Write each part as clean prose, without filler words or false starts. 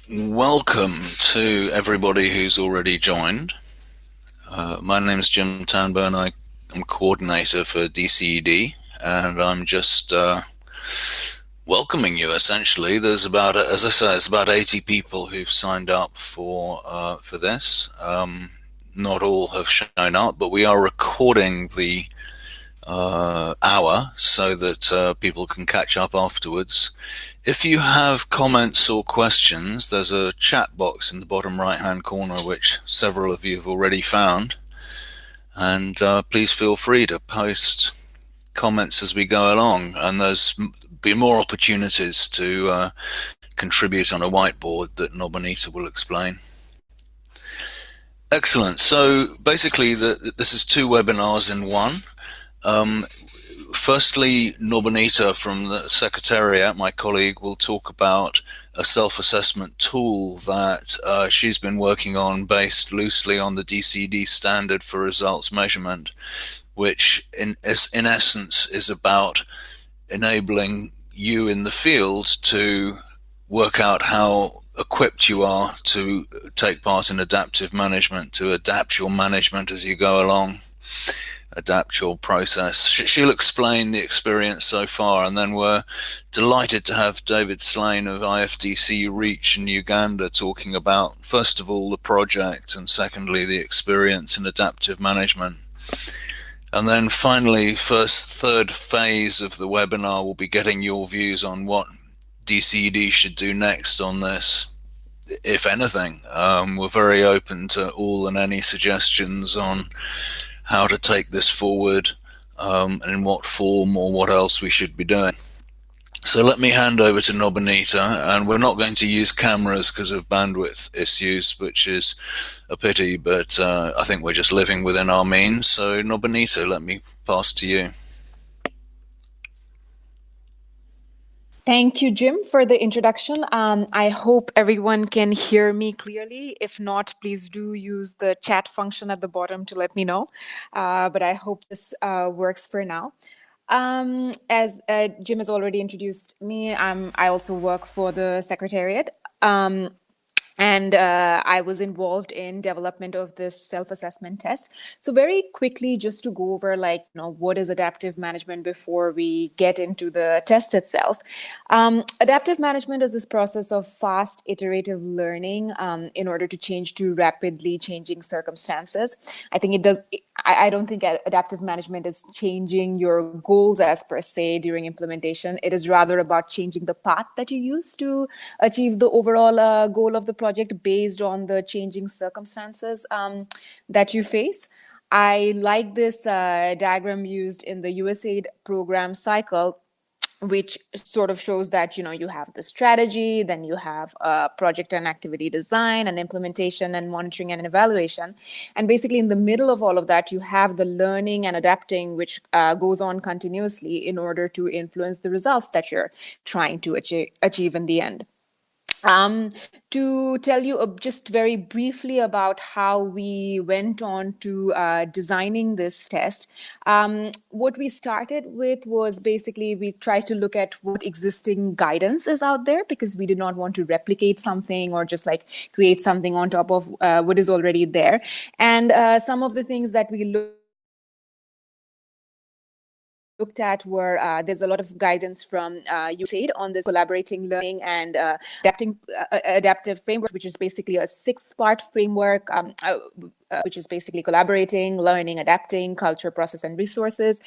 Welcome to everybody who's already joined. My name is Jim Tanburn. I'm coordinator for DCED, and I'm just welcoming you. Essentially, there's about, as I say, it's about 80 people who've signed up for this. Not all have shown up, but we are recording the hour so that people can catch up afterwards. If you have comments or questions, there's a chat box in the bottom right hand corner which several of you have already found, and please feel free to post comments as we go along, and there's be more opportunities to contribute on a whiteboard that Nabanita will explain. Excellent. So basically this is two webinars in one. Firstly, Nabanita from the Secretariat, my colleague, will talk about a self-assessment tool that she's been working on based loosely on the DCED standard for results measurement, which in essence is about enabling you in the field to work out how equipped you are to take part in adaptive management, to adapt your management as you go along. Adapt your process. She'll explain the experience so far, and then we're delighted to have David Slane of IFDC Reach in Uganda talking about, first of all, the project, and secondly, the experience in adaptive management. And then finally, third phase of the webinar will be getting your views on what DCED should do next on this, if anything. We're very open to all and any suggestions on how to take this forward, and in what form or what else we should be doing. So let me hand over to Nabanita, and we're not going to use cameras because of bandwidth issues, which is a pity, but I think we're just living within our means. So Nabanita, let me pass to you. Thank you, Jim, for the introduction. I hope everyone can hear me clearly. If not, please do use the chat function at the bottom to let me know. But I hope this works for now. As Jim has already introduced me, I also work for the Secretariat. And I was involved in development of this self-assessment test. So very quickly, just to go over what is adaptive management before we get into the test itself. Adaptive management is this process of fast iterative learning in order to change to rapidly changing circumstances. I think it does. I don't think adaptive management is changing your goals as per se during implementation. It is rather about changing the path that you use to achieve the overall goal of the project based on the changing circumstances that you face. I like this diagram used in the USAID program cycle, which sort of shows that, you have the strategy, then you have project and activity design and implementation and monitoring and evaluation. And basically in the middle of all of that, you have the learning and adapting, which goes on continuously in order to influence the results that you're trying to achieve in the end. To tell you just very briefly about how we went on to designing this test, what we started with was basically we tried to look at what existing guidance is out there, because we did not want to replicate something or just create something on top of what is already there. And some of the things that we looked at were there's a lot of guidance from USAID on this collaborating learning and adaptive framework, which is basically a 6-part framework, which is basically collaborating, learning, adapting, culture, process, and resources,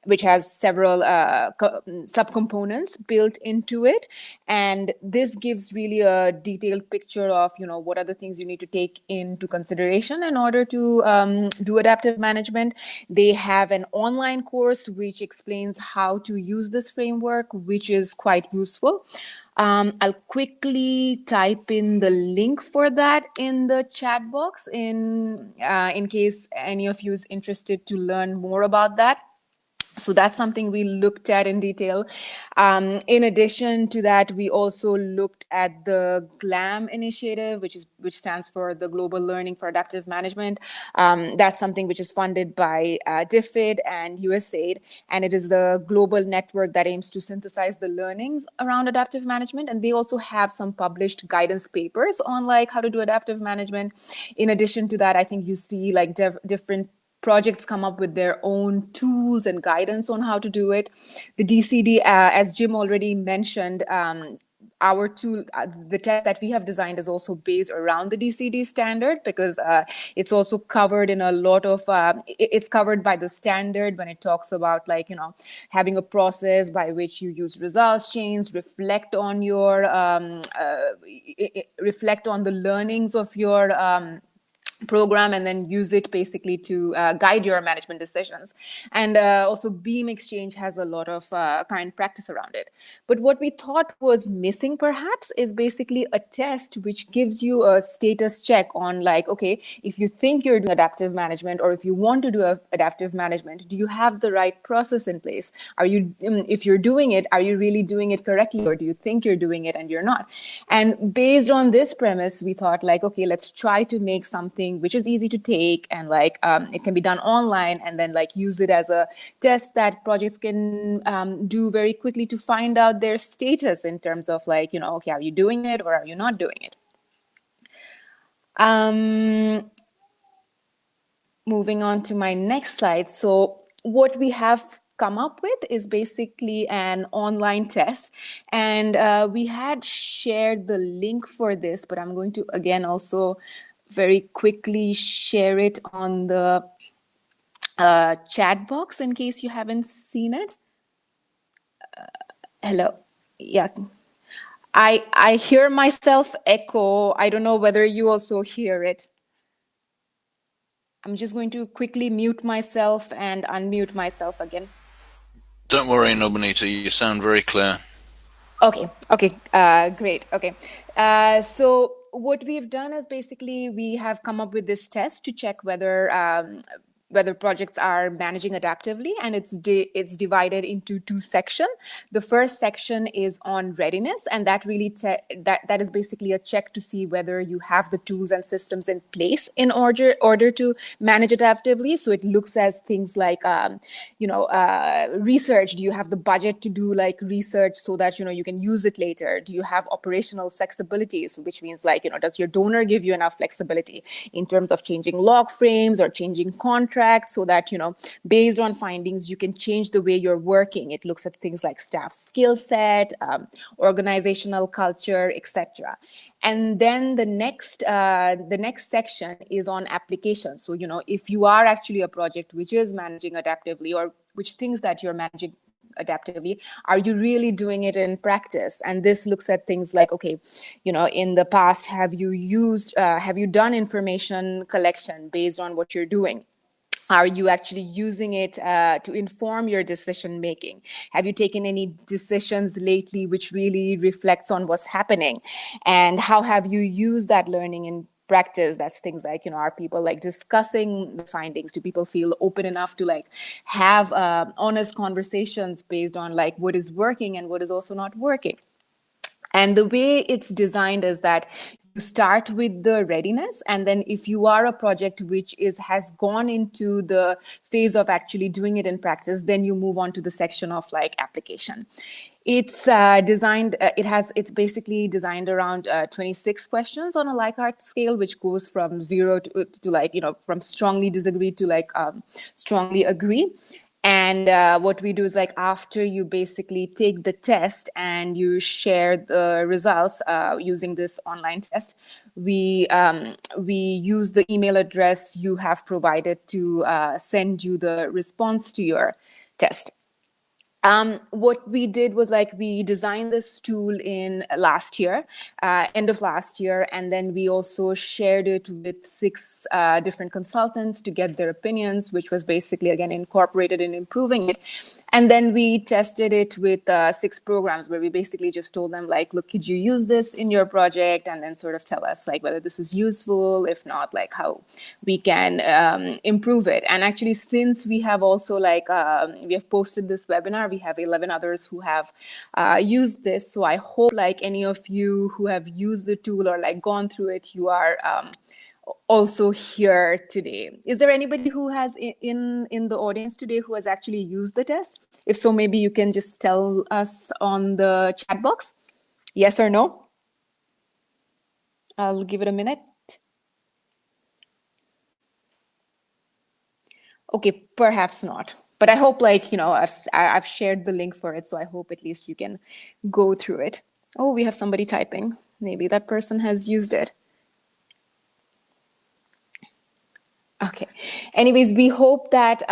which has several subcomponents built into it. And this gives really a detailed picture of, what are the things you need to take into consideration in order to do adaptive management. They have an online course which explains how to use this framework, which is quite useful. I'll quickly type in the link for that in the chat box in case any of you is interested to learn more about that. So that's something we looked at in detail. In addition to that, we also looked at the GLAM initiative, which stands for the Global Learning for Adaptive Management. That's something which is funded by DFID and USAID, and it is the global network that aims to synthesize the learnings around adaptive management. And they also have some published guidance papers on like how to do adaptive management. In addition to that, I think you see like different projects come up with their own tools and guidance on how to do it. The DCD, as Jim already mentioned, our tool, the test that we have designed is also based around the DCD standard because it's also covered in a lot of, it's covered by the standard when it talks about like, having a process by which you use results chains, reflect on your, reflect on the learnings of your, program and then use it basically to guide your management decisions. And also Beam Exchange has a lot of kind practice around it. But what we thought was missing perhaps is basically a test which gives you a status check on like, okay, if you think you're doing adaptive management or if you want to do adaptive management, do you have the right process in place? Are you, if you're doing it, are you really doing it correctly, or do you think you're doing it and you're not? And based on this premise, we thought like, okay, let's try to make something which is easy to take and like it can be done online, and then like use it as a test that projects can do very quickly to find out their status in terms of like, okay, are you doing it or are you not doing it? Moving on to my next slide. So what we have come up with is basically an online test, and we had shared the link for this, but I'm going to again also very quickly share it on the chat box in case you haven't seen it. Hello. Yeah. I hear myself echo. I don't know whether you also hear it. I'm just going to quickly mute myself and unmute myself again. Don't worry, Nabanita, you sound very clear. Okay, great. Okay, so what we've done is basically we have come up with this test to check whether projects are managing adaptively, and it's divided into two sections. The first section is on readiness, and that really that is basically a check to see whether you have the tools and systems in place in order to manage adaptively. So it looks as things like research. Do you have the budget to do like research so that you can use it later? Do you have operational flexibility? So which means like does your donor give you enough flexibility in terms of changing log frames or changing contracts so that based on findings you can change the way you're working? It looks at things like staff skill set, organizational culture, etc. And then the next section is on application. So if you are actually a project which is managing adaptively, or which things that you're managing adaptively, are you really doing it in practice? And this looks at things like, okay, in the past, have you done information collection based on what you're doing? Are you actually using it to inform your decision making? Have you taken any decisions lately which really reflects on what's happening? And how have you used that learning in practice? That's things like, are people like discussing the findings? Do people feel open enough to like have honest conversations based on like what is working and what is also not working? And the way it's designed is that you start with the readiness, and then if you are a project which has gone into the phase of actually doing it in practice, then you move on to the section of like application. It's designed. It's basically designed around 26 questions on a Likert scale, which goes from 0 to like from strongly disagree to like strongly agree. And what we do is like after you basically take the test and you share the results using this online test, we use the email address you have provided to send you the response to your test. What we did was like we designed this tool in last year, end of last year, and then we also shared it with 6 different consultants to get their opinions, which was basically again incorporated in improving it. And then we tested it with 6 programs where we basically just told them like, look, could you use this in your project, and then sort of tell us like whether this is useful, if not, like how we can improve it. And actually, since we have also like we have posted this webinar, we have 11 others who have used this. So I hope like any of you who have used the tool or like gone through it, you are also here today. Is there anybody who has in the audience today who has actually used the test? If so, maybe you can just tell us on the chat box, yes or no. I'll give it a minute. Okay, perhaps not. But I hope, like, you know, I've shared the link for it, so I hope at least you can go through it. Oh, we have somebody typing. Maybe that person has used it. Okay. Anyways, we hope that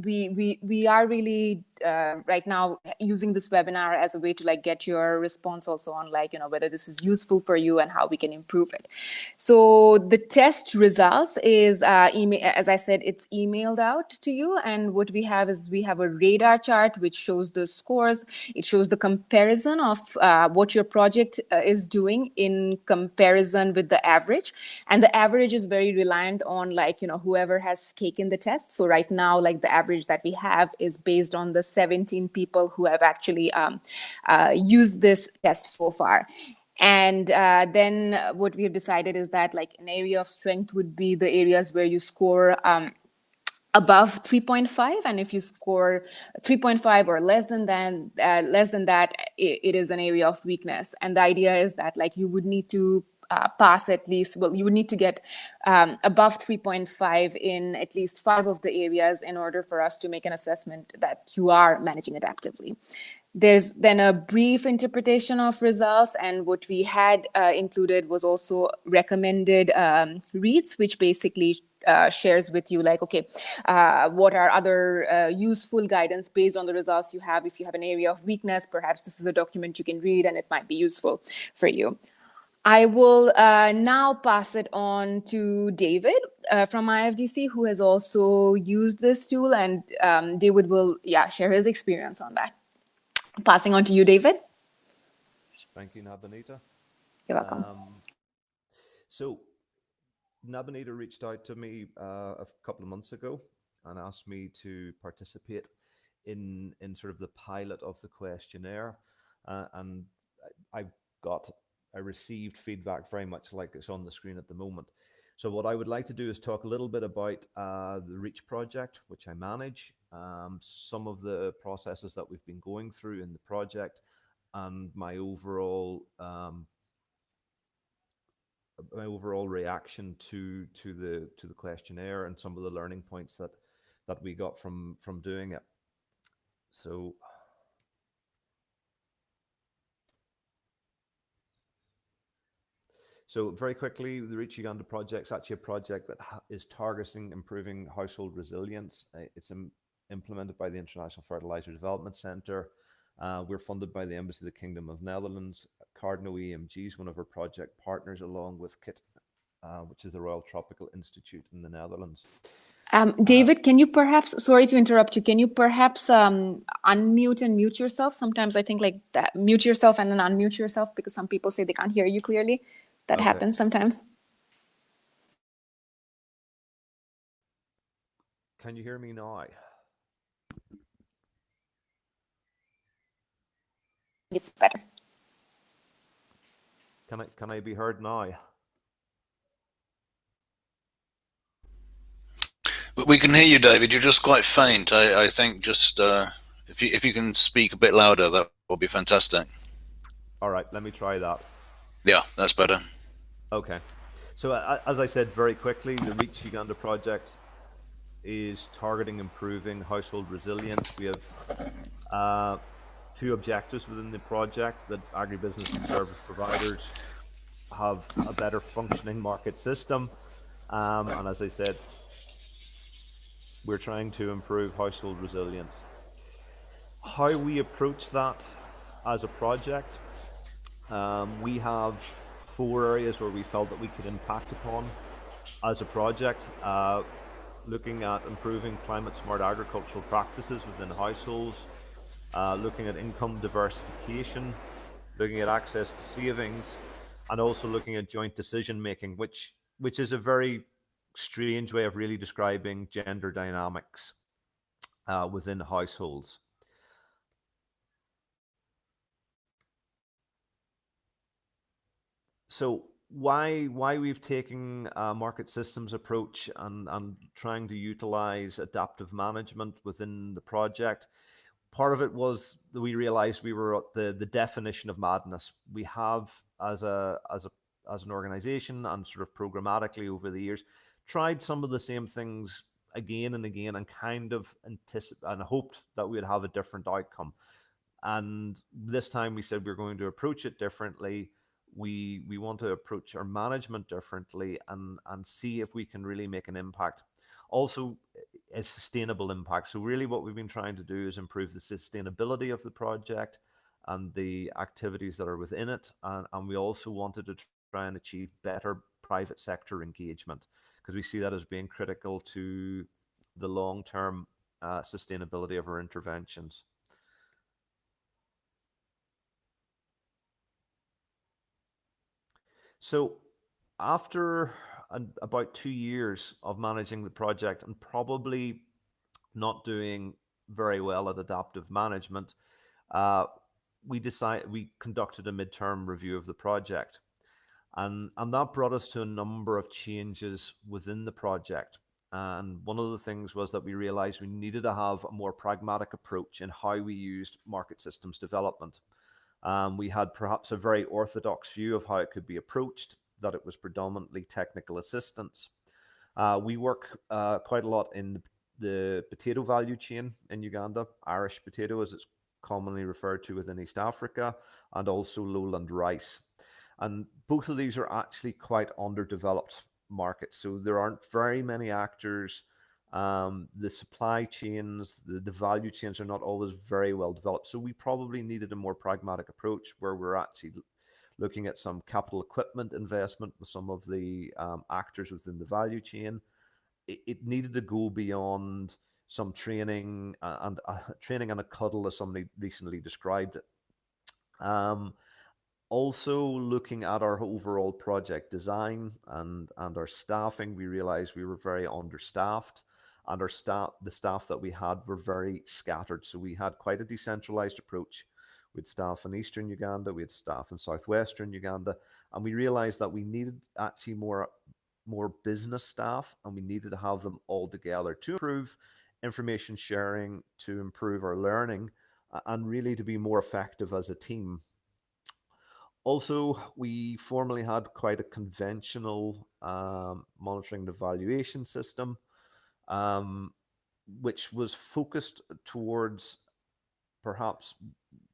we are really right now using this webinar as a way to like get your response also on like, you know, whether this is useful for you and how we can improve it. So the test results is email, as I said, it's emailed out to you. And what we have is we have a radar chart which shows the scores. It shows the comparison of what your project is doing in comparison with the average. And the average is very reliant on like, you know, whoever has taken the test. So right now, like the average that we have is based on the 17 people who have actually used this test so far. And then what we have decided is that like an area of strength would be the areas where you score above 3.5, and if you score 3.5 or less than that, it is an area of weakness. And the idea is that like you would need to pass at least, well, you would need to get above 3.5 in at least 5 of the areas in order for us to make an assessment that you are managing adaptively. There's then a brief interpretation of results, and what we had included was also recommended reads, which basically shares with you like, okay, what are other useful guidance based on the results you have. If you have an area of weakness, perhaps this is a document you can read and it might be useful for you. I will now pass it on to David from IFDC, who has also used this tool, and David will share his experience on that. Passing on to you, David. Thank you, Nabanita. You're welcome. So Nabanita reached out to me a couple of months ago and asked me to participate in sort of the pilot of the questionnaire, and I received feedback very much like it's on the screen at the moment. So what I would like to do is talk a little bit about the REACH project, which I manage, some of the processes that we've been going through in the project, and my overall reaction to the questionnaire and some of the learning points that we got from doing it. So very quickly, the Reach Uganda project is actually a project that is targeting improving household resilience. It's implemented by the International Fertilizer Development Centre. We're funded by the Embassy of the Kingdom of Netherlands. Cardno EMG is one of our project partners, along with KIT, which is the Royal Tropical Institute in the Netherlands. David, can you perhaps, sorry to interrupt you, can you perhaps unmute and mute yourself? Sometimes I think like that, mute yourself and then unmute yourself, because some people say they can't hear you clearly. That happens sometimes. Can you hear me now? It's better. Can I be heard now? We can hear you, David. You're just quite faint. I think just if you can speak a bit louder, that will be fantastic. All right, let me try that. Yeah, that's better. Okay. So as I said very quickly, the Reach Uganda project is targeting improving household resilience. We have 2 objectives within the project: that agribusiness and service providers have a better functioning market system, and as I said, we're trying to improve household resilience. How we approach that as a project, we have 4 areas where we felt that we could impact upon as a project. Looking at improving climate smart agricultural practices within households, looking at income diversification, looking at access to savings, and also looking at joint decision making, which is a very strange way of really describing gender dynamics within households. So why we've taken a market systems approach and trying to utilize adaptive management within the project, part of it was that we realized we were at the definition of madness. We have as an organization and sort of programmatically over the years tried some of the same things again and again and kind of and hoped that we would have a different outcome. And this time we said we're going to approach it differently. We want to approach our management differently and see if we can really make an impact. Also, a sustainable impact. So really what we've been trying to do is improve the sustainability of the project and the activities that are within it. And we also wanted to try and achieve better private sector engagement because we see that as being critical to the long-term sustainability of our interventions. So after about 2 years of managing the project and probably not doing very well at adaptive management, we conducted a midterm review of the project. And that brought us to a number of changes within the project. And one of the things was that we realized we needed to have a more pragmatic approach in how we used market systems development. We had perhaps a very orthodox view of how it could be approached, that it was predominantly technical assistance. We work quite a lot in the potato value chain in Uganda, Irish potato as it's commonly referred to within East Africa, and also lowland rice. And both of these are actually quite underdeveloped markets. So there aren't very many actors. The supply chains, the value chains are not always very well developed. So we probably needed a more pragmatic approach where we're actually looking at some capital equipment investment with some of the actors within the value chain. It needed to go beyond some training and training and a cuddle, as somebody recently described it. Also looking at our overall project design and our staffing, we realized we were very understaffed, and the staff that we had were very scattered. So we had quite a decentralized approach. We had staff in Eastern Uganda, we had staff in Southwestern Uganda, and we realized that we needed actually more business staff, and we needed to have them all together to improve information sharing, to improve our learning, and really to be more effective as a team. Also, we formerly had quite a conventional monitoring and evaluation system, which was focused towards perhaps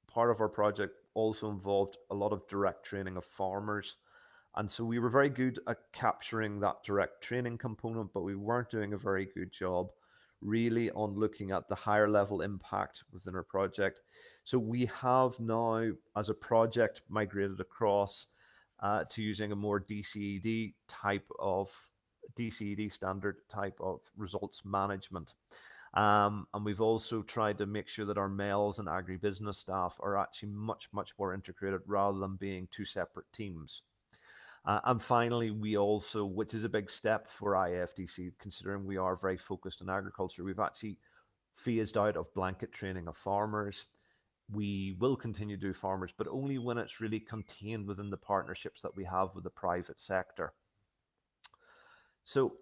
part of our project also involved a lot of direct training of farmers. And so we were very good at capturing that direct training component, but we weren't doing a very good job really on looking at the higher level impact within our project. So we have now, as a project, migrated across to using a more DCED standard type of results management. And we've also tried to make sure that our males and agribusiness staff are actually much more integrated rather than being two separate teams. And finally, we also, which is a big step for IFDC, considering we are very focused on agriculture, we've actually phased out of blanket training of farmers. We will continue to do farmers, but only when it's really contained within the partnerships that we have with the private sector. So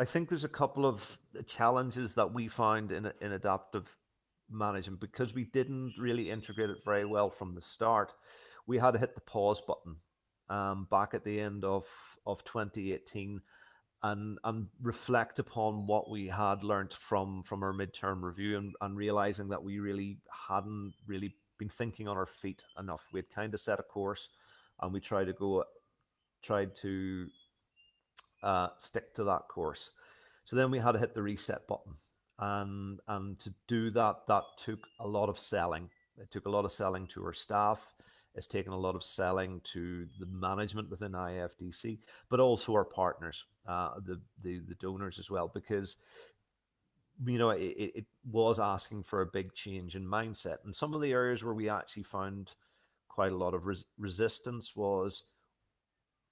I think there's a couple of challenges that we found in adaptive management because we didn't really integrate it very well from the start. We had to hit the pause button back at the end of 2018 and reflect upon what we had learned from our midterm review and realizing that we really hadn't really been thinking on our feet enough. We had kind of set a course and we tried to go tried to stick to that course. So then we had to hit the reset button, and to do that, that took a lot of selling. It took a lot of selling to our staff. It's taken a lot of selling to the management within IFDC, but also our partners, the donors as well, because it was asking for a big change in mindset. And some of the areas where we actually found quite a lot of resistance was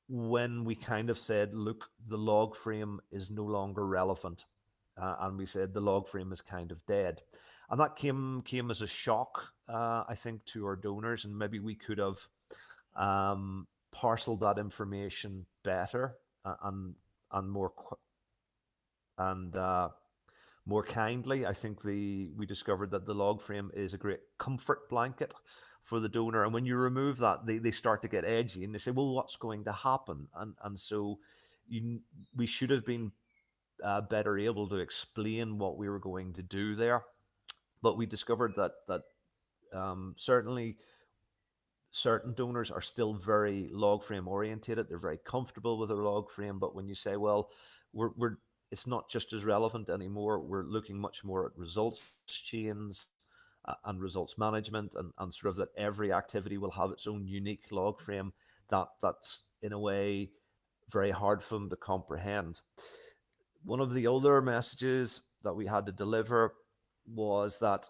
when we kind of said, look, the log frame is no longer relevant. And we said the log frame is kind of dead. And that came as a shock, I think, to our donors. And maybe we could have parceled that information better and more and more kindly. I think we discovered that the log frame is a great comfort blanket for the donor, and when you remove that, they start to get edgy and they say, well, what's going to happen? And so we should have been better able to explain what we were going to do there. But we discovered that certainly certain donors are still very log frame orientated. They're very comfortable with a log frame, but when you say, well, we're it's not just as relevant anymore, we're looking much more at results chains and results management, and sort of that every activity will have its own unique log frame, that's in a way very hard for them to comprehend. One of the other messages that we had to deliver was that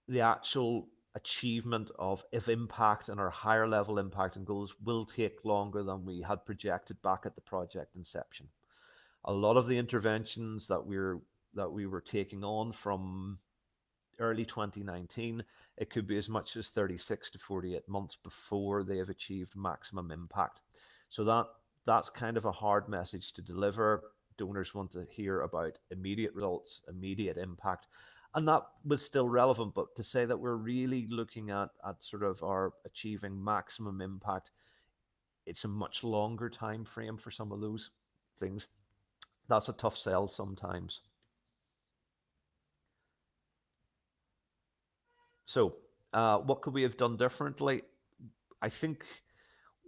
the actual achievement of impact and our higher level impact and goals will take longer than we had projected back at the project inception. A lot of the interventions that we were taking on from early 2019, it could be as much as 36 to 48 months before they have achieved maximum impact. So that's kind of a hard message to deliver. Donors want to hear about immediate results, immediate impact, and that was still relevant. But to say that we're really looking at sort of our achieving maximum impact, it's a much longer time frame for some of those things. That's a tough sell sometimes. So what could we have done differently? I think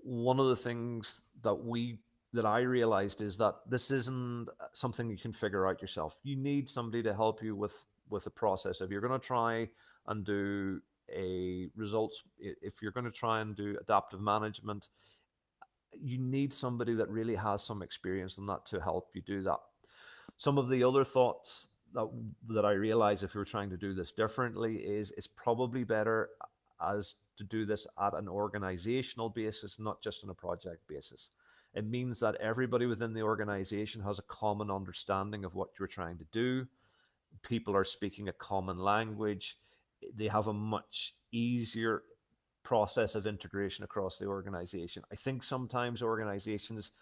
one of the things that I realized is that this isn't something you can figure out yourself. You need somebody to help you with the process. If you're going to try and do if you're going to try and do adaptive management, you need somebody that really has some experience in that to help you do that. Some of the other thoughts that I realize, if you're trying to do this differently, is it's probably better as to do this at an organizational basis, not just on a project basis. It means that everybody within the organization has a common understanding of what you're trying to do. People are speaking a common language. They have a much easier process of integration across the organization. I think sometimes organizations,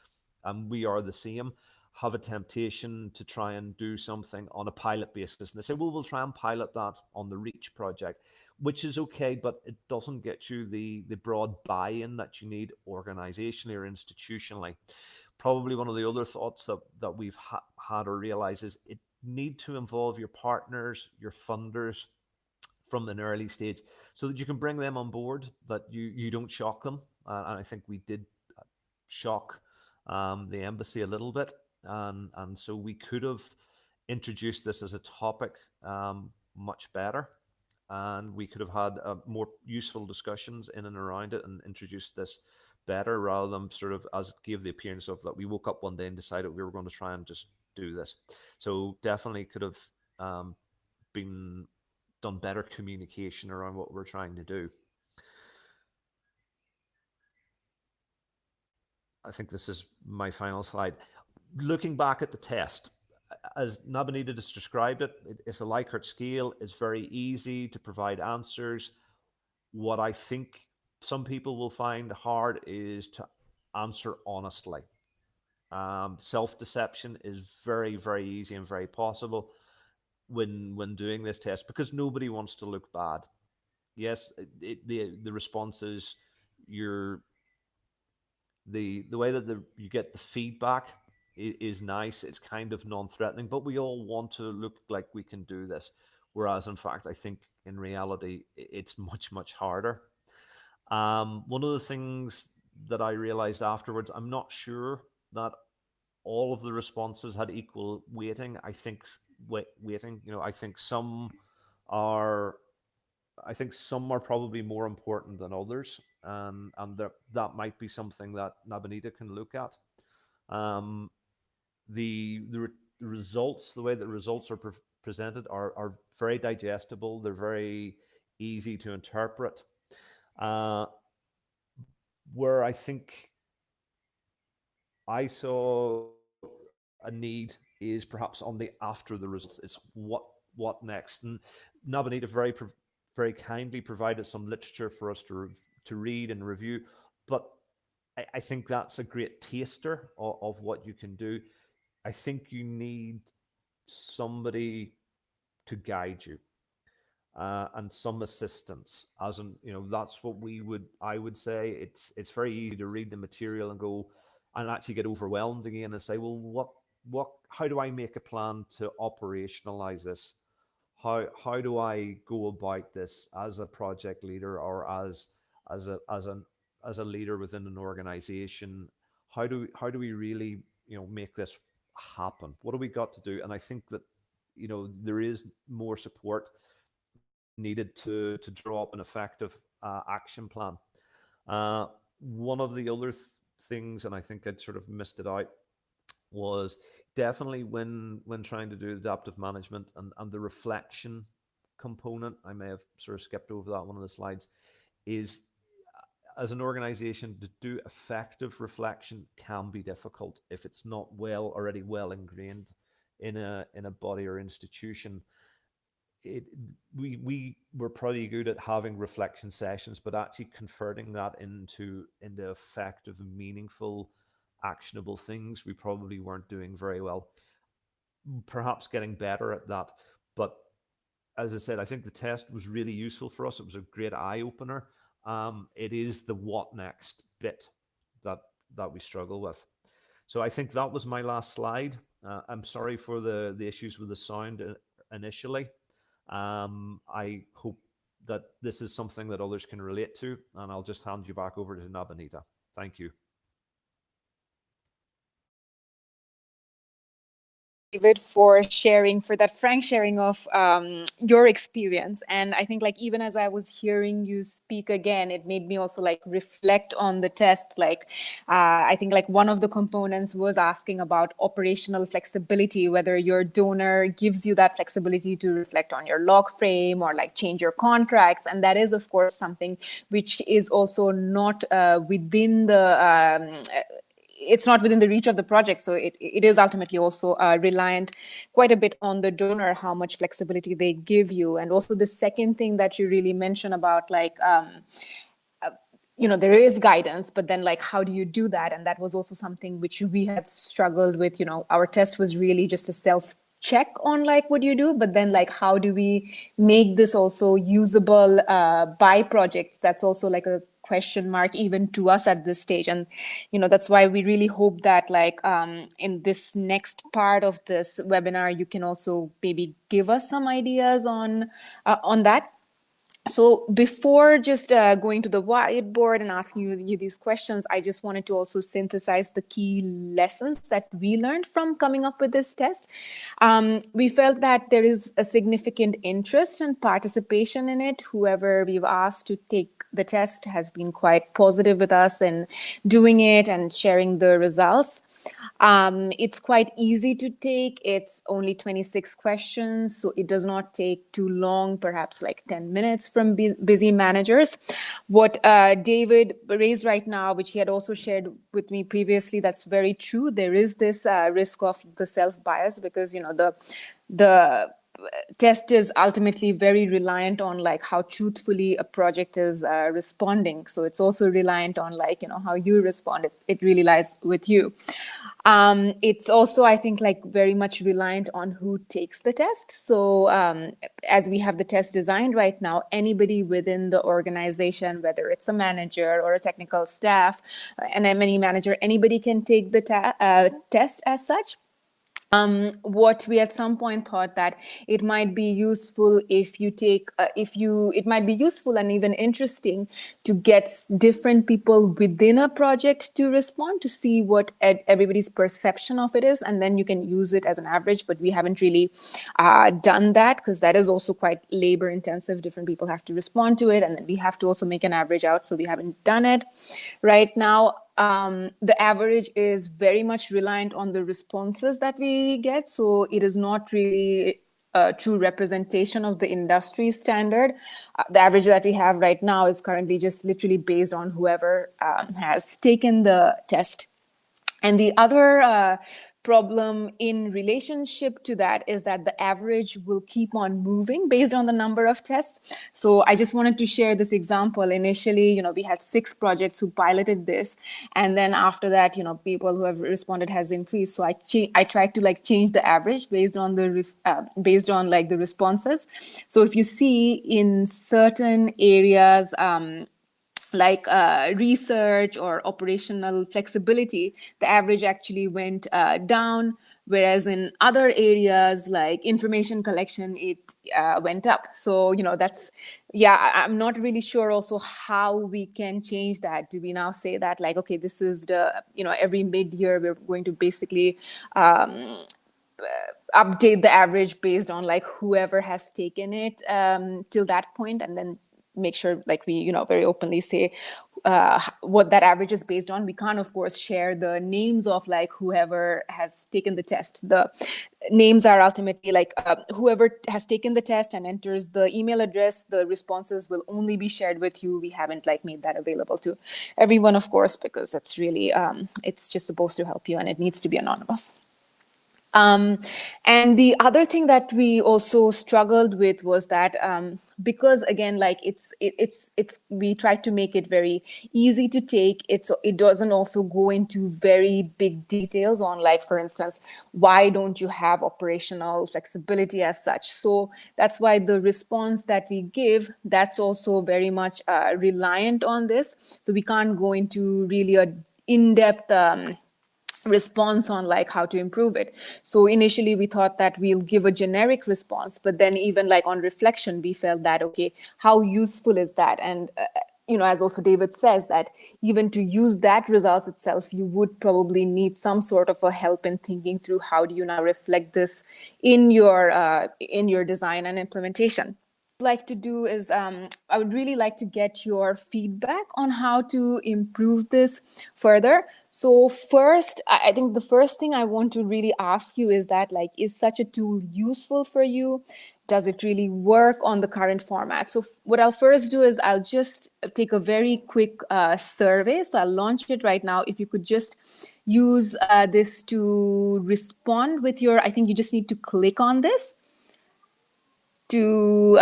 and we are the same, have a temptation to try and do something on a pilot basis. And they say, well, we'll try and pilot that on the REACH project, which is okay, but it doesn't get you the broad buy-in that you need organizationally or institutionally. Probably one of the other thoughts that we've had or realized is it need to involve your partners, your funders from an early stage, so that you can bring them on board, that you don't shock them. And I think we did shock the embassy a little bit. And so we could have introduced this as a topic much better, and we could have had more useful discussions in and around it and introduced this better, rather than sort of as it gave the appearance of that we woke up one day and decided we were going to try and just do this. So definitely could have been done better communication around what we're trying to do. I think this is my final slide. Looking back at the test, as Nabanita has described it, it's a Likert scale. It's very easy to provide answers. What I think some people will find hard is to answer honestly. Self-deception is very, very easy and very possible when doing this test, because nobody wants to look bad. Yes, the response is the way that you get the feedback is nice. It's kind of non-threatening, but we all want to look like we can do this. Whereas, in fact, I think in reality, it's much, much harder. One of the things that I realized afterwards. I'm not sure that all of the responses had equal weighting. I think weighting. I think are some are probably more important than others, and that might be something that Nabanita can look at. The results, the way the results are presented, are very digestible. They're very easy to interpret. Where I think I saw a need is perhaps on the after the results. It's what next. And Nabanita very kindly provided some literature for us to read and review. But I think that's a great taster of what you can do. I think you need somebody to guide you. And some assistance, as in, that's what I would say. It's very easy to read the material and go and actually get overwhelmed again and say, well, how do I make a plan to operationalize this? How do I go about this as a project leader or as a leader within an organization? How do we really make this happen? What do we got to do? And I think that there is more support needed to draw up an effective action plan. One of the other things, and I think I'd sort of missed it out, was definitely when trying to do adaptive management and the reflection component. I may have sort of skipped over that one of the slides. Is as an organization to do effective reflection can be difficult if it's not already well ingrained in a body or institution. We were pretty good at having reflection sessions, but actually converting that into effective, meaningful, actionable things, we probably weren't doing very well. Perhaps getting better at that. But as I said, I think the test was really useful for us. It was a great eye opener. It is the what next bit that we struggle with. So I think that was my last slide. I'm sorry for the issues with the sound initially. I hope that this is something that others can relate to, and I'll just hand you back over to Nabanita. Thank you. David, for that frank sharing of your experience. And I think even as I was hearing you speak again, it made me also reflect on the test. I think one of the components was asking about operational flexibility, whether your donor gives you that flexibility to reflect on your log frame or change your contracts. And that is, of course, something which is also not within the it's not within the reach of the project. So it is ultimately also reliant quite a bit on the donor, how much flexibility they give you. And also the second thing that you really mentioned about there is guidance, but then how do you do that? And that was also something which we had struggled with. Our test was really just a self-check on what you do, but then how do we make this also usable by projects? That's also a question mark even to us at this stage. And that's why we really hope that in this next part of this webinar you can also maybe give us some ideas on that. So before just going to the whiteboard and asking you these questions, I just wanted to also synthesize the key lessons that we learned from coming up with this test. We felt that there is a significant interest and participation in it. Whoever we've asked to take the test has been quite positive with us in doing it and sharing the results. It's quite easy to take. It's only 26 questions, so it does not take too long, perhaps 10 minutes from busy managers. What David raised right now, which he had also shared with me previously, that's very true. There is this risk of the self-bias because, the test is ultimately very reliant on how truthfully a project is responding. So it's also reliant on how you respond. It really lies with you. It's also, I think, very much reliant on who takes the test. So as we have the test designed right now, anybody within the organization, whether it's a manager or a technical staff, an M&E manager, anybody can take the test as such. What we at some point thought that it might be useful if you take, it might be useful and even interesting to get different people within a project to respond to see what everybody's perception of it is, and then you can use it as an average. But we haven't really done that because that is also quite labor intensive. Different people have to respond to it, and then we have to also make an average out. So we haven't done it right now. The average is very much reliant on the responses that we get. So it is not really a true representation of the industry standard. The average that we have right now is currently just literally based on whoever has taken the test. And the other problem in relationship to that is that the average will keep on moving based on the number of tests. So I just wanted to share this example. Initially, we had 6 projects who piloted this. And then after that, people who have responded has increased. So I tried to change the average based on the responses. So if you see in certain areas, like research or operational flexibility, the average actually went down, whereas in other areas like information collection, it went up. So, I'm not really sure also how we can change that. Do we now say that okay, this is every mid-year we're going to basically update the average based on whoever has taken it till that point, and then make sure we very openly say what that average is based on. We can't of course share the names of whoever has taken the test. The names are ultimately whoever has taken the test and enters the email address, the responses will only be shared with you. We haven't made that available to everyone, of course, because it's really it's just supposed to help you and it needs to be anonymous. And the other thing that we also struggled with was that because again, we tried to make it very easy to take. It doesn't also go into very big details on for instance, why don't you have operational flexibility as such? So that's why the response that we give, that's also very much reliant on this. So we can't go into really a in-depth response on how to improve it. So initially we thought that we'll give a generic response, but then even on reflection, we felt that, okay, how useful is that? And as also David says, that even to use that results itself, you would probably need some sort of a help in thinking through how do you now reflect this in your design and implementation. Like to do is I would really like to get your feedback on how to improve this further. So first, I think the first thing I want to really ask you is that is such a tool useful for you? Does it really work on the current format? So what I'll first do is I'll just take a very quick survey. So I'll launch it right now. If you could just use this to respond with I think you just need to click on this to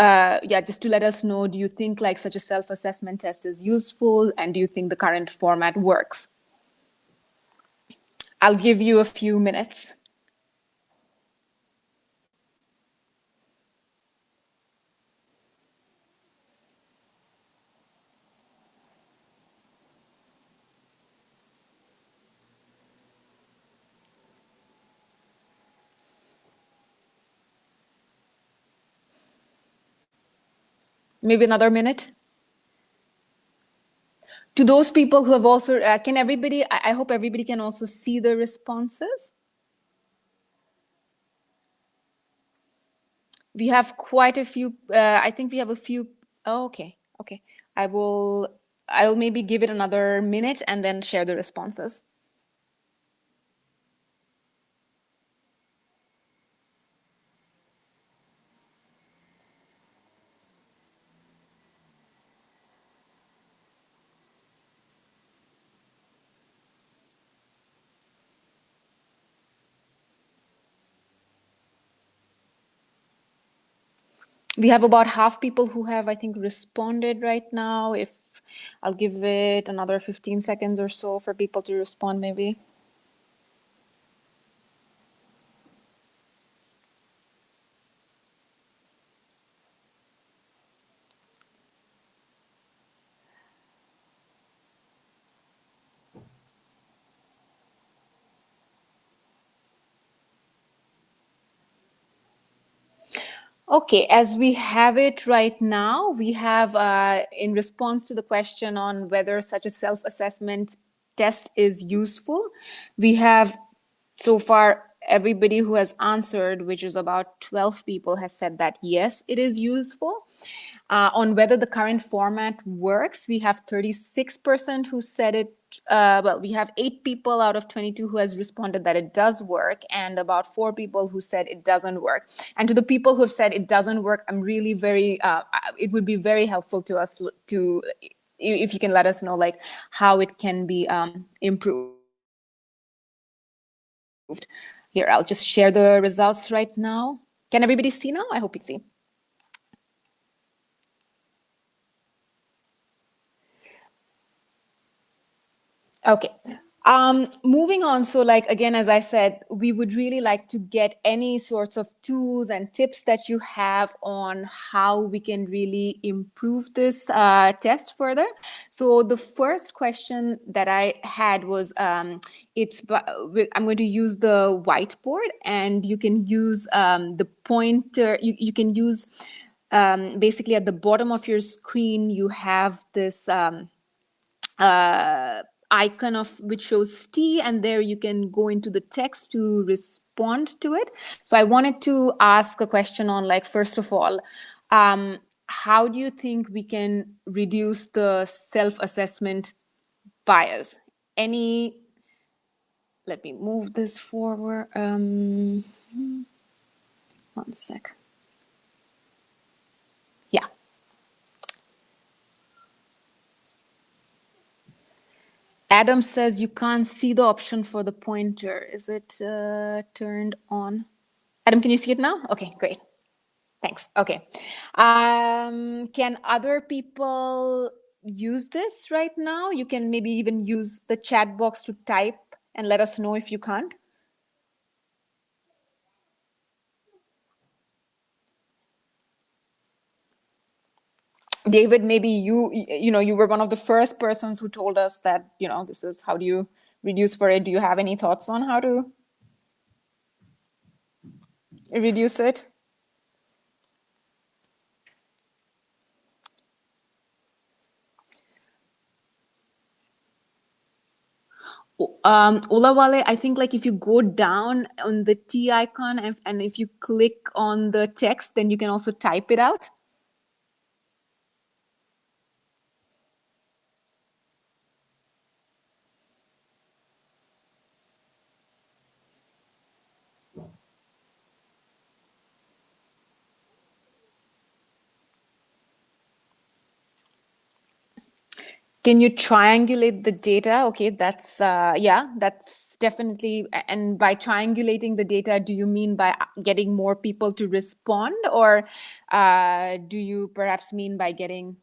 just to let us know, do you think such a self-assessment test is useful, and do you think the current format works? I'll give you a few minutes. Maybe another minute. To those people who have also, can everybody, I hope everybody can also see the responses. We have quite a few, I think we have a few, oh, okay. I'll maybe give it another minute and then share the responses. We have about half people who have, I think, responded right now. If I'll give it another 15 seconds or so for people to respond, maybe. Okay, as we have it right now, we have, in response to the question on whether such a self-assessment test is useful, we have so far everybody who has answered, which is about 12 people, has said that yes, it is useful. On whether the current format works, we have 36% who said it. Well, we have 8 people out of 22 who has responded that it does work, and about 4 people who said it doesn't work. And to the people who have said it doesn't work, I'm really it would be very helpful to us to if you can let us know like how it can be improved. Here, I'll just share the results right now. Can everybody see now? I hope you see. Okay. Moving on. So like, again, as I said, we would really like to get any sorts of tools and tips that you have on how we can really improve this test further. So the first question that I had was, I'm going to use the whiteboard, and you can use the pointer. You can use basically at the bottom of your screen, you have this icon of which shows T, and there you can go into the text to respond to it. So I wanted to ask a question on, like, first of all, how do you think we can reduce the self-assessment bias? Let me move this forward. One sec. Yeah. Adam says you can't see the option for the pointer. Is it turned on? Adam, can you see it now? Okay, great. Thanks. Okay. Can other people use this right now? You can maybe even use the chat box to type and let us know if you can't. David, maybe you were one of the first persons who told us that, this is how do you reduce for it. Do you have any thoughts on how to reduce it? Olawale, I think like if you go down on the T icon and if you click on the text, then you can also type it out. Can you triangulate the data? Okay, that's definitely. And by triangulating the data, do you mean by getting more people to respond, or do you perhaps mean by getting?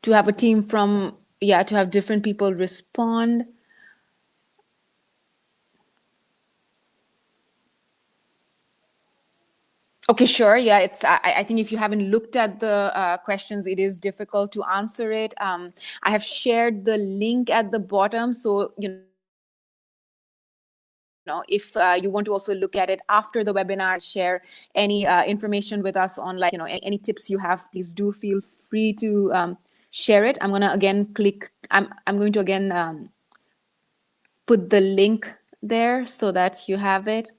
To have a team to have different people respond. Okay, sure. Yeah, I think if you haven't looked at the questions, it is difficult to answer it. I have shared the link at the bottom, so if you want to also look at it after the webinar, share any information with us on, like, any tips you have, please do feel free to share it. I'm going to again put the link there so that you have it.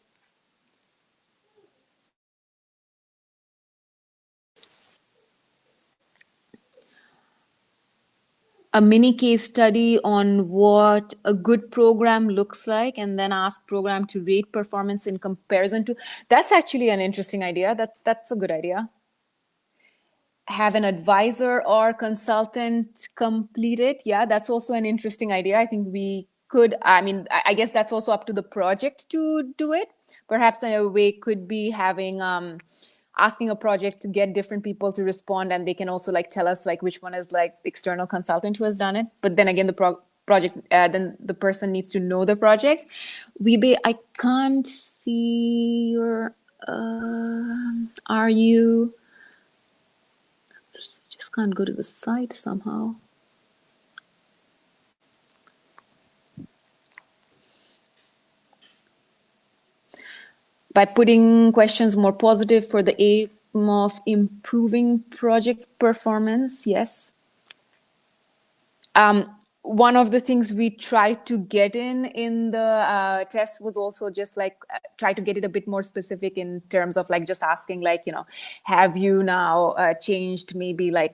A mini case study on what a good program looks like, and then ask program to rate performance in comparison to. That's actually an interesting idea. That's a good idea. Have an advisor or consultant complete it. Yeah, that's also an interesting idea. I think we could, I guess that's also up to the project to do it. Perhaps a way could be having asking a project to get different people to respond, and they can also like tell us like which one is like the external consultant who has done it. But then again, the project, then the person needs to know the project. I can't see your, are you, just can't go to the site somehow. By putting questions more positive for the aim of improving project performance, yes. One of the things we tried to get in the test was also just like try to get it a bit more specific in terms of like just asking like, have you now changed maybe like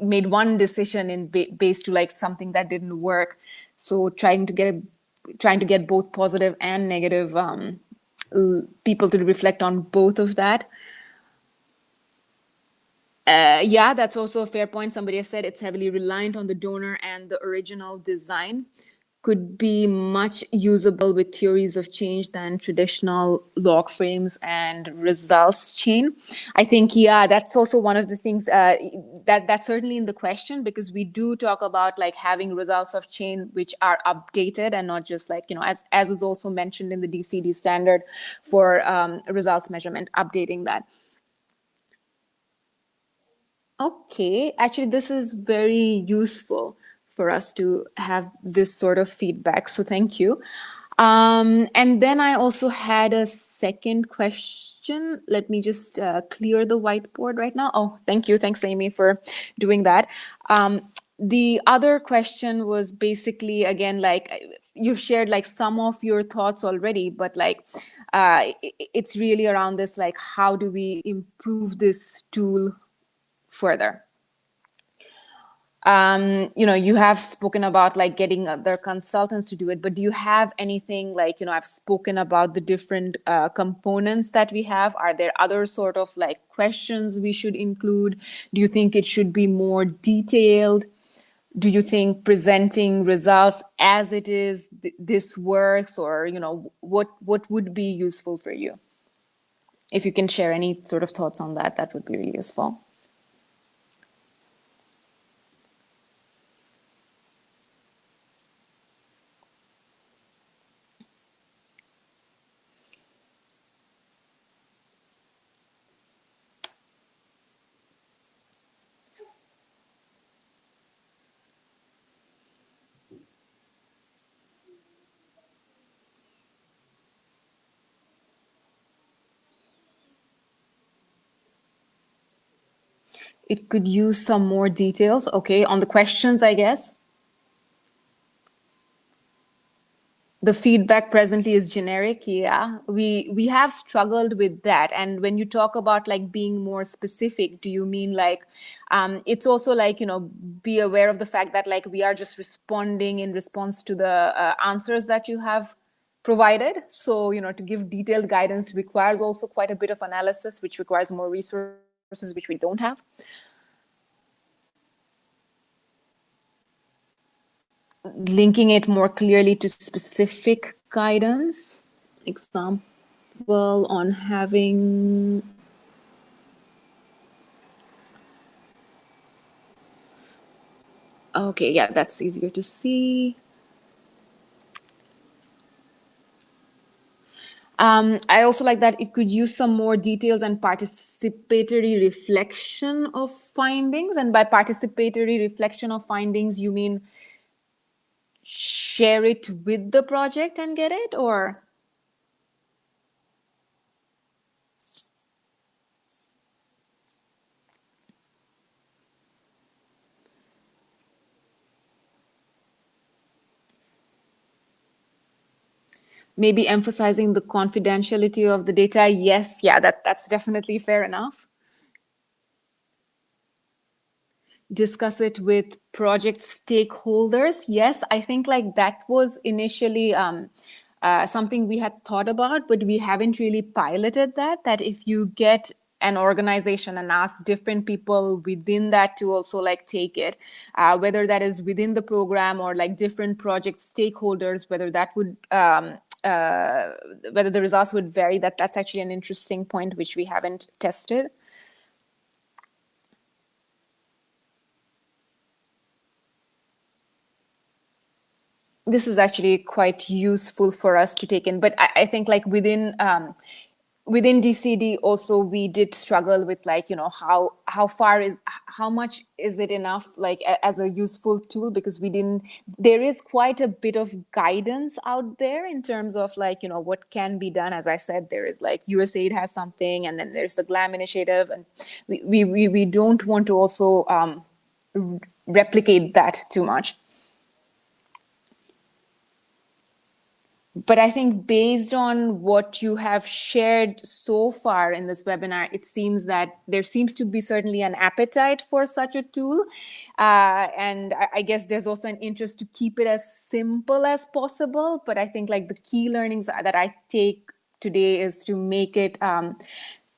made one decision in based to like something that didn't work. So trying to get both positive and negative people to reflect on both of that. Yeah, that's also a fair point. Somebody has said it's heavily reliant on the donor and the original design. Could be much usable with theories of change than traditional log frames and results chain. I think, yeah, that's also one of the things that's certainly in the question, because we do talk about like having results of chain which are updated and not just like, as is also mentioned in the DCED standard for results measurement, updating that. Okay, actually, this is very useful for us to have this sort of feedback. So thank you. And then I also had a second question. Let me just clear the whiteboard right now. Oh, thank you. Thanks, Amy, for doing that. The other question was basically, again, like you've shared like some of your thoughts already, but like it's really around this, like how do we improve this tool further? You have spoken about like getting other consultants to do it, but do you have anything like, I've spoken about the different components that we have. Are there other sort of like questions we should include? Do you think it should be more detailed? Do you think presenting results as it is, this works, or, what would be useful for you? If you can share any sort of thoughts on that, that would be really useful. It could use some more details. Okay, on the questions, I guess. The feedback presently is generic. Yeah, we have struggled with that. And when you talk about like being more specific, do you mean like it's also like, be aware of the fact that like we are just responding in response to the answers that you have provided. So, to give detailed guidance requires also quite a bit of analysis, which requires more resources, which we don't have. Linking it more clearly to specific guidance, example on having okay, yeah, that's easier to see. I also like that it could use some more details and participatory reflection of findings. And by participatory reflection of findings, you mean share it with the project and get it, or? Maybe emphasizing the confidentiality of the data. Yes, yeah, that's definitely fair enough. Discuss it with project stakeholders. Yes, I think like that was initially something we had thought about, but we haven't really piloted that if you get an organization and ask different people within that to also like take it, whether that is within the program or like different project stakeholders, whether that would whether the results would vary, that's actually an interesting point which we haven't tested. this is actually quite useful for us to take in. But I think like within DCD also we did struggle with like, how much is it enough like as a useful tool, because there is quite a bit of guidance out there in terms of like, what can be done. As I said, there is like USAID has something, and then there's the GLAM initiative, and we don't want to also replicate that too much. But I think based on what you have shared so far in this webinar, it seems that there seems to be certainly an appetite for such a tool. And I guess there's also an interest to keep it as simple as possible. But I think like the key learnings that I take today is to make it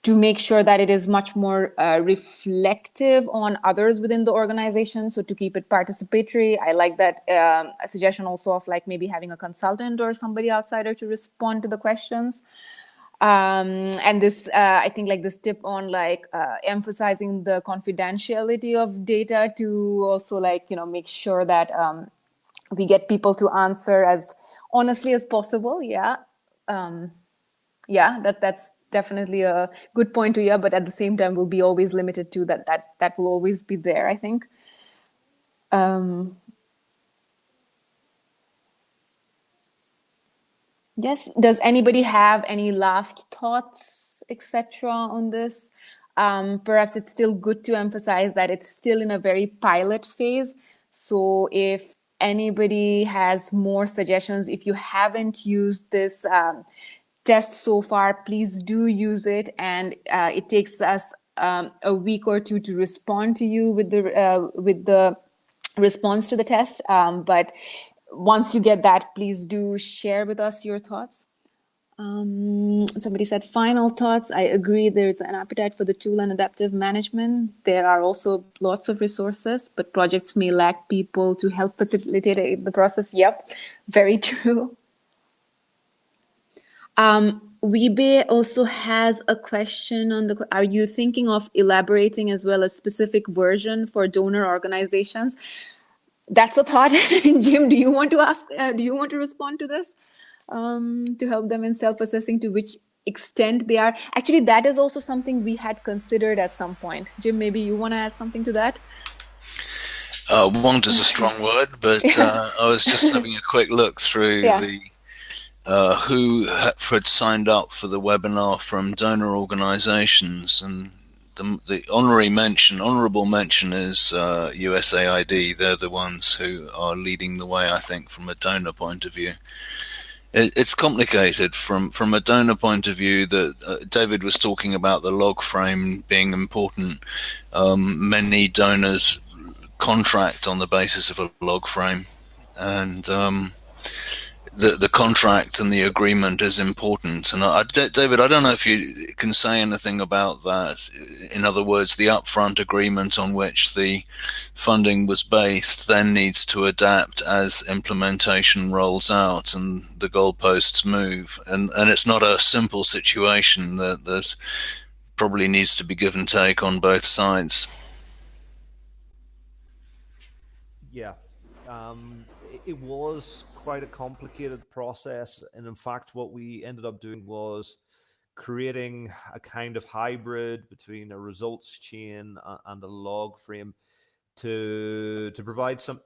to make sure that it is much more reflective on others within the organization. So to keep it participatory, I like that a suggestion also of like maybe having a consultant or somebody outsider to respond to the questions. And this, I think like this tip on like emphasizing the confidentiality of data to also like, make sure that we get people to answer as honestly as possible. Yeah. That's definitely a good point to hear, but at the same time will be always limited to that will always be there, I think. Yes, does anybody have any last thoughts, etc. on this? Perhaps it's still good to emphasize that it's still in a very pilot phase. So if anybody has more suggestions, if you haven't used this test so far, please do use it. And it takes us a week or two to respond to you with the response to the test. But once you get that, please do share with us your thoughts. Somebody said, final thoughts. I agree. There's an appetite for the tool and adaptive management. There are also lots of resources, but projects may lack people to help facilitate the process. Yep, very true. Weebe also has a question on are you thinking of elaborating as well a specific version for donor organizations? That's a thought. Jim, do you want to respond to this? To help them in self-assessing to which extent they are. Actually, that is also something we had considered at some point. Jim, maybe you want to add something to that? Want is a strong word, but I was just having a quick look through who had signed up for the webinar from donor organizations, and the honorable mention is USAID. They're the ones who are leading the way, I think, from a donor point of view. It's complicated from a donor point of view. That David was talking about the log frame being important. Many donors contract on the basis of a log frame, and the contract and the agreement is important. And David, I don't know if you can say anything about that. In other words, the upfront agreement on which the funding was based then needs to adapt as implementation rolls out and the goalposts move. And it's not a simple situation. That there's probably needs to be give and take on both sides. Yeah, it was quite a complicated process, and in fact what we ended up doing was creating a kind of hybrid between a results chain and a log frame to provide some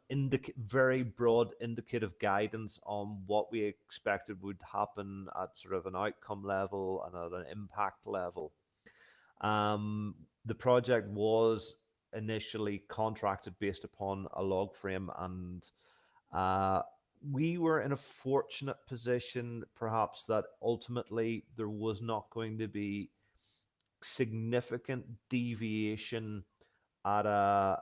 very broad indicative guidance on what we expected would happen at sort of an outcome level and at an impact level. The project was initially contracted based upon a log frame, and we were in a fortunate position perhaps that ultimately there was not going to be significant deviation at an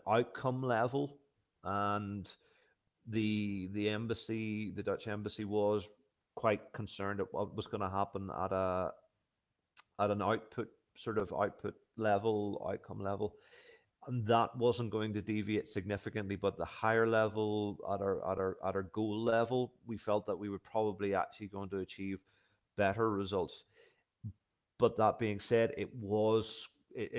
outcome level, and the Dutch embassy was quite concerned at what was going to happen at an output level, outcome level, and that wasn't going to deviate significantly. But the higher level, at our goal level, we felt that we were probably actually going to achieve better results. But that being said, it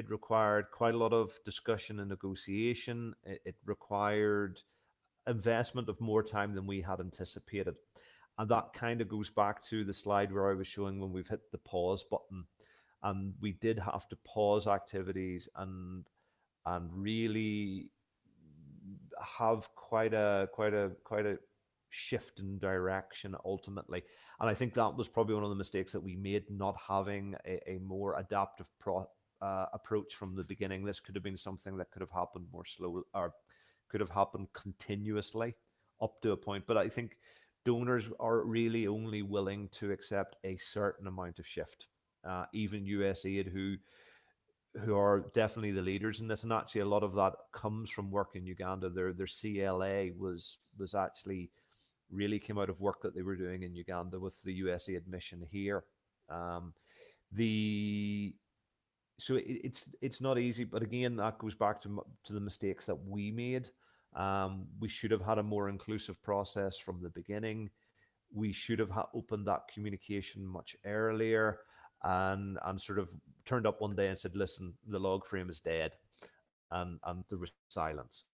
required quite a lot of discussion and negotiation. It required investment of more time than we had anticipated. And that kind of goes back to the slide where I was showing when we've hit the pause button, and we did have to pause activities and really have quite a shift in direction ultimately. And I think that was probably one of the mistakes that we made, not having a more adaptive approach from the beginning. This could have been something that could have happened more slowly, or could have happened continuously up to a point. But I think donors are really only willing to accept a certain amount of shift. Even USAID, who are definitely the leaders in this, and actually a lot of that comes from work in Uganda. Their CLA was actually really came out of work that they were doing in Uganda with the USAID mission here. So it's not easy, but again, that goes back to the mistakes that we made. We should have had a more inclusive process from the beginning. We should have opened that communication much earlier, and sort of turned up one day and said, listen, the log frame is dead, and there was silence.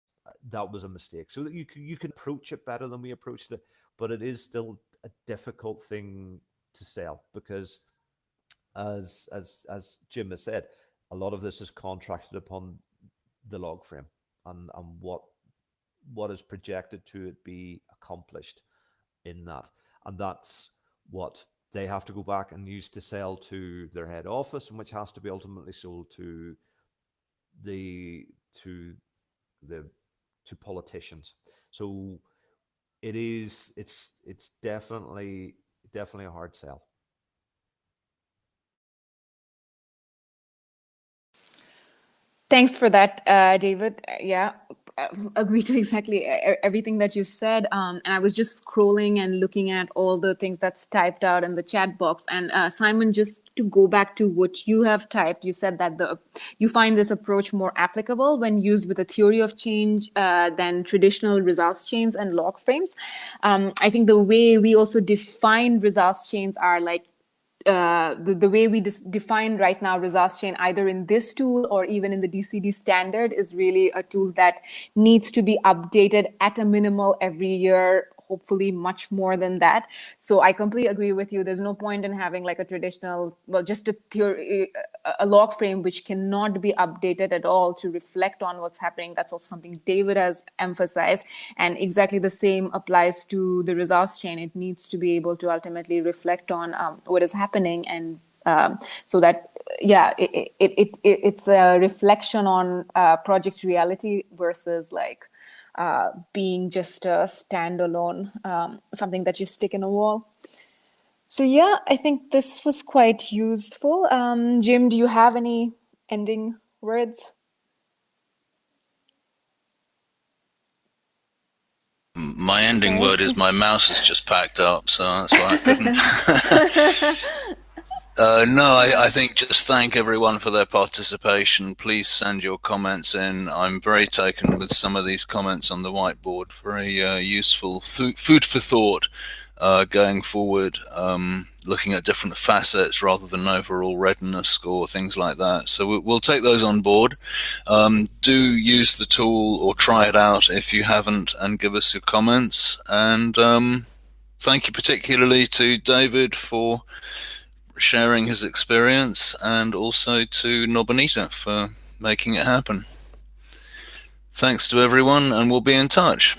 That was a mistake. So that you can approach it better than we approached it, but it is still a difficult thing to sell, because as Jim has said, a lot of this is contracted upon the log frame and what is projected to be accomplished in that. And that's what they have to go back and use to sell to their head office, and which has to be ultimately sold to politicians. So it's definitely a hard sell. Thanks for that, David. Yeah, agree to exactly everything that you said. And I was just scrolling and looking at all the things that's typed out in the chat box. And Simon, just to go back to what you have typed, you said that you find this approach more applicable when used with a theory of change than traditional results chains and log frames. I think the way we also define results chains are like, the way we define right now results chain, either in this tool or even in the DCED standard, is really a tool that needs to be updated at a minimal every year, hopefully much more than that. So I completely agree with you. There's no point in having like a traditional, well, just a theory, a log frame which cannot be updated at all to reflect on what's happening. That's also something David has emphasized. And exactly the same applies to the results chain. It needs to be able to ultimately reflect on what is happening, and so that, yeah, it's a reflection on project reality versus like being just a standalone, something that you stick in a wall. So yeah, I think this was quite useful. Jim, do you have any ending words? My ending word is my mouse is just packed up, so that's why I couldn't. No, I think just thank everyone for their participation. Please send your comments in. I'm very taken with some of these comments on the whiteboard. Very useful, food for thought going forward, looking at different facets rather than overall readiness score, things like that. So we'll take those on board. Do use the tool or try it out if you haven't, and give us your comments. And thank you particularly to David for sharing his experience, and also to Nabanita for making it happen. Thanks to everyone, and we'll be in touch.